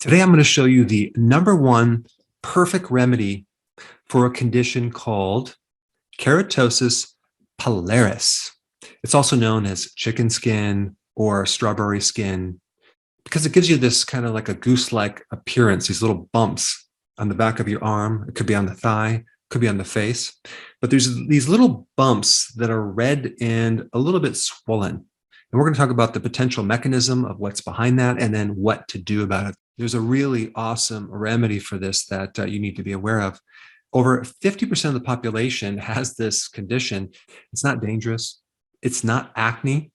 Today, I'm going to show you the #1 perfect remedy for a condition called keratosis pilaris. It's also known as chicken skin or strawberry skin because it gives you this kind of like a goose-like appearance, these little bumps on the back of your arm. It could be on the thigh, it could be on the face, but there's these little bumps that are red and a little bit swollen. And we're going to talk about the potential mechanism of what's behind that and then what to do about it. There's a really awesome remedy for this that you need to be aware of. Over 50% of the population has this condition. It's not dangerous. It's not acne,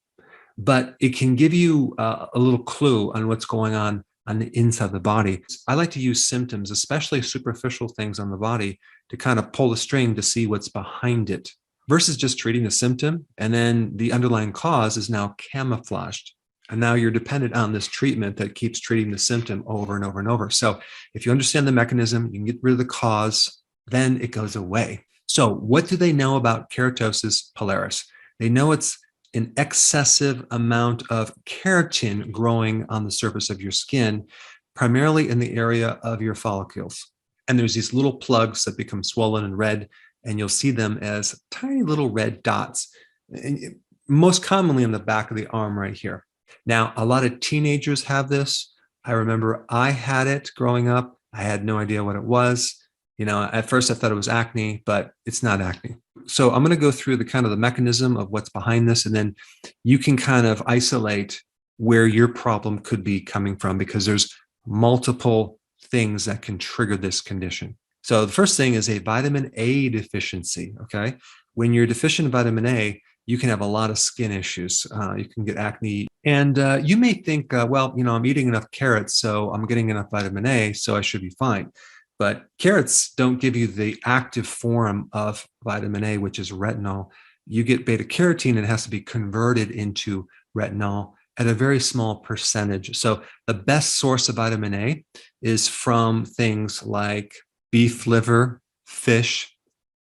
but it can give you a little clue on what's going on the inside of the body. I like to use symptoms, especially superficial things on the body, to kind of pull the string to see what's behind it versus just treating the symptom. And then the underlying cause is now camouflaged. And now you're dependent on this treatment that keeps treating the symptom over and over and over. So if you understand the mechanism, you can get rid of the cause, then it goes away. So what do they know about keratosis pilaris? They know it's an excessive amount of keratin growing on the surface of your skin, primarily in the area of your follicles. And there's these little plugs that become swollen and red, and you'll see them as tiny little red dots, and most commonly in the back of the arm right here. Now, a lot of teenagers have this. I remember I had it growing up. I had no idea what it was. At first I thought it was acne, but it's not acne. So I'm going to go through the kind of the mechanism of what's behind this, and then you can kind of isolate where your problem could be coming from, because there's multiple things that can trigger this condition. So the first thing is a vitamin A deficiency, okay? When you're deficient in vitamin A, you can have a lot of skin issues. You can get acne. And you may think, well, I'm eating enough carrots, so I'm getting enough vitamin A, so I should be fine. But carrots don't give you the active form of vitamin A, which is retinol. You get beta carotene, and it has to be converted into retinol at a very small percentage. So the best source of vitamin A is from things like beef liver, fish,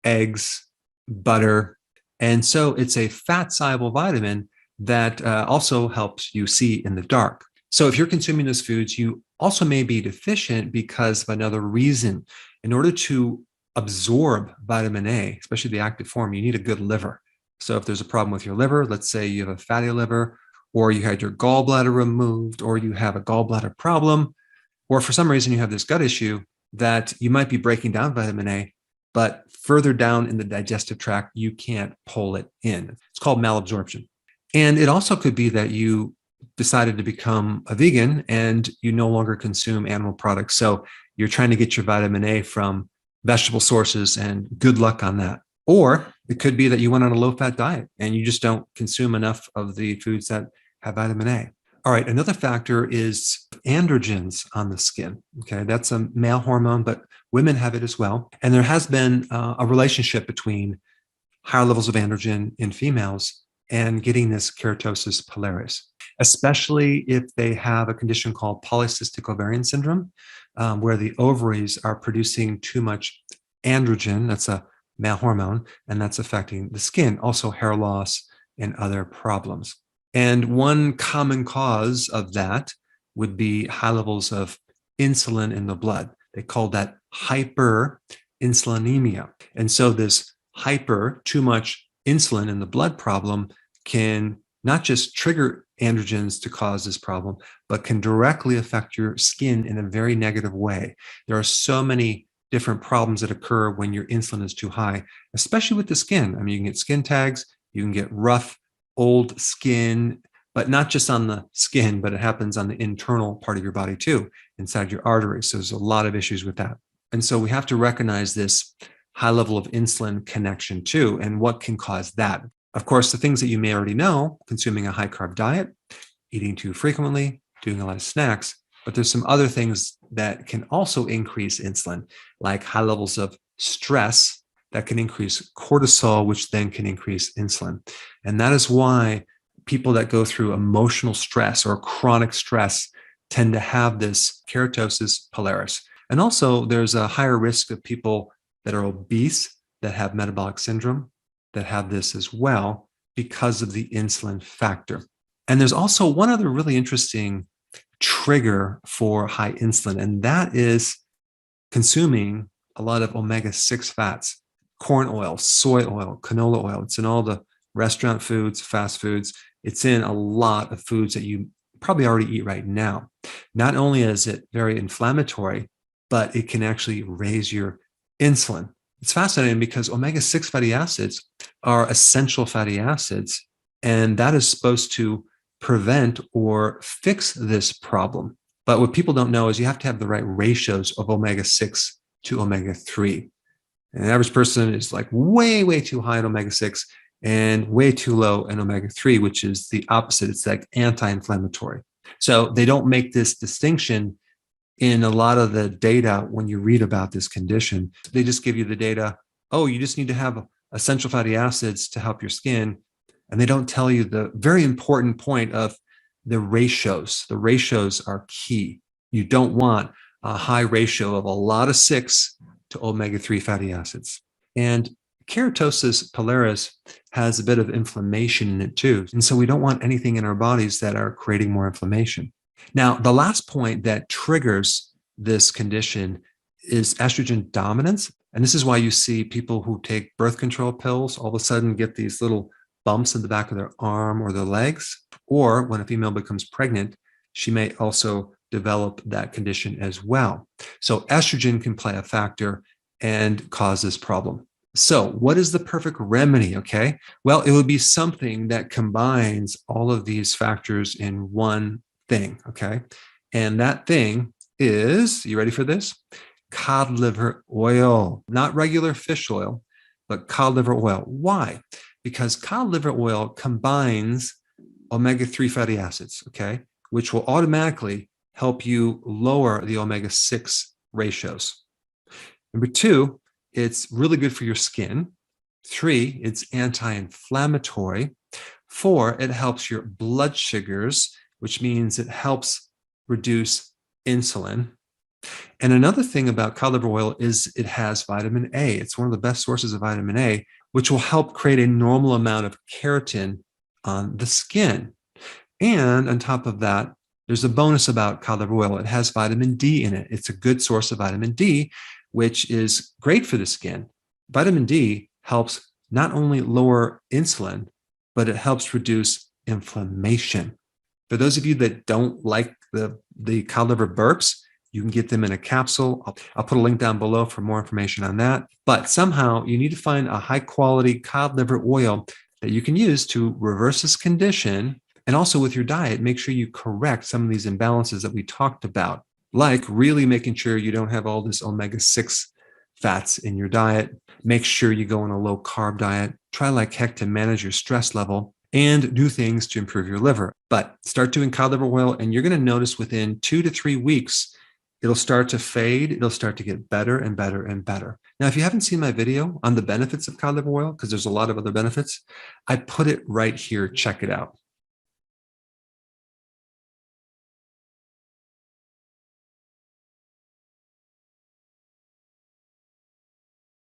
eggs, butter. And so it's a fat-soluble vitamin that also helps you see in the dark. So if you're consuming those foods, you also may be deficient because of another reason. In order to absorb vitamin A, especially the active form, you need a good liver. So if there's a problem with your liver, let's say you have a fatty liver, or you had your gallbladder removed, or you have a gallbladder problem, or for some reason you have this gut issue, that you might be breaking down vitamin A, but further down in the digestive tract, you can't pull it in. It's called malabsorption. And it also could be that you decided to become a vegan and you no longer consume animal products. So you're trying to get your vitamin A from vegetable sources, and good luck on that. Or it could be that you went on a low-fat diet and you just don't consume enough of the foods that have vitamin A. All right, another factor is androgens on the skin. Okay, that's a male hormone, but women have it as well. And there has been a relationship between higher levels of androgen in females and getting this keratosis pilaris, especially if they have a condition called polycystic ovarian syndrome, where the ovaries are producing too much androgen. That's a male hormone, and that's affecting the skin, also hair loss and other problems. And one common cause of that would be high levels of insulin in the blood. They call that hyperinsulinemia. And so this too much insulin in the blood problem can not just trigger androgens to cause this problem, but can directly affect your skin in a very negative way. There are so many different problems that occur when your insulin is too high, especially with the skin. I mean, you can get skin tags, you can get rough, old skin, but not just on the skin, but it happens on the internal part of your body too, inside your arteries. So there's a lot of issues with that. And so we have to recognize this high level of insulin connection too, and what can cause that. Of course, the things that you may already know: consuming a high carb diet, eating too frequently, doing a lot of snacks, but there's some other things that can also increase insulin, like high levels of stress that can increase cortisol, which then can increase insulin. And that is why people that go through emotional stress or chronic stress tend to have this keratosis pilaris. And also there's a higher risk of people that are obese, that have metabolic syndrome, that have this as well because of the insulin factor. And there's also one other really interesting trigger for high insulin, and that is consuming a lot of omega-6 fats, corn oil, soy oil, canola oil. It's in all the restaurant foods, fast foods. It's in a lot of foods that you probably already eat right now. Not only is it very inflammatory, but it can actually raise your insulin. It's fascinating because omega-6 fatty acids are essential fatty acids, and that is supposed to prevent or fix this problem. But what people don't know is you have to have the right ratios of omega-6 to omega-3. And the average person is like way, way too high in omega-6 and way too low in omega-3, which is the opposite. It's like anti-inflammatory. So they don't make this distinction in a lot of the data when you read about this condition. They just give you the data, oh, you just need to have essential fatty acids to help your skin. And they don't tell you the very important point of the ratios. The ratios are key. You don't want a high ratio of a lot of 6 to omega-3 fatty acids. And keratosis pilaris has a bit of inflammation in it too. And so we don't want anything in our bodies that are creating more inflammation. Now, the last point that triggers this condition is estrogen dominance. And this is why you see people who take birth control pills all of a sudden get these little bumps in the back of their arm or their legs. Or when a female becomes pregnant, she may also develop that condition as well. So estrogen can play a factor and cause this problem. So what is the perfect remedy? Okay, well, it would be something that combines all of these factors in one thing. Okay, and that thing is, you ready for this? Cod liver oil, not regular fish oil, but cod liver oil. Why? Because cod liver oil combines omega-3 fatty acids, okay, which will automatically help you lower the omega-6 ratios. Number 2, it's really good for your skin. 3, it's anti-inflammatory. 4, it helps your blood sugars, which means it helps reduce insulin. And another thing about cod liver oil is it has vitamin A. It's one of the best sources of vitamin A, which will help create a normal amount of keratin on the skin. And on top of that, there's a bonus about cod liver oil. It has vitamin D in it. It's a good source of vitamin D, which is great for the skin. Vitamin D helps not only lower insulin, but it helps reduce inflammation. For those of you that don't like the cod liver burps, you can get them in a capsule. I'll put a link down below for more information on that. But somehow you need to find a high quality cod liver oil that you can use to reverse this condition. And also with your diet, make sure you correct some of these imbalances that we talked about, like really making sure you don't have all this omega-6 fats in your diet. Make sure you go on a low carb diet. Try like heck to manage your stress level and do things to improve your liver. But start doing cod liver oil, and you're going to notice within 2 to 3 weeks, it'll start to fade. It'll start to get better and better and better. Now, if you haven't seen my video on the benefits of cod liver oil, because there's a lot of other benefits, I put it right here. Check it out.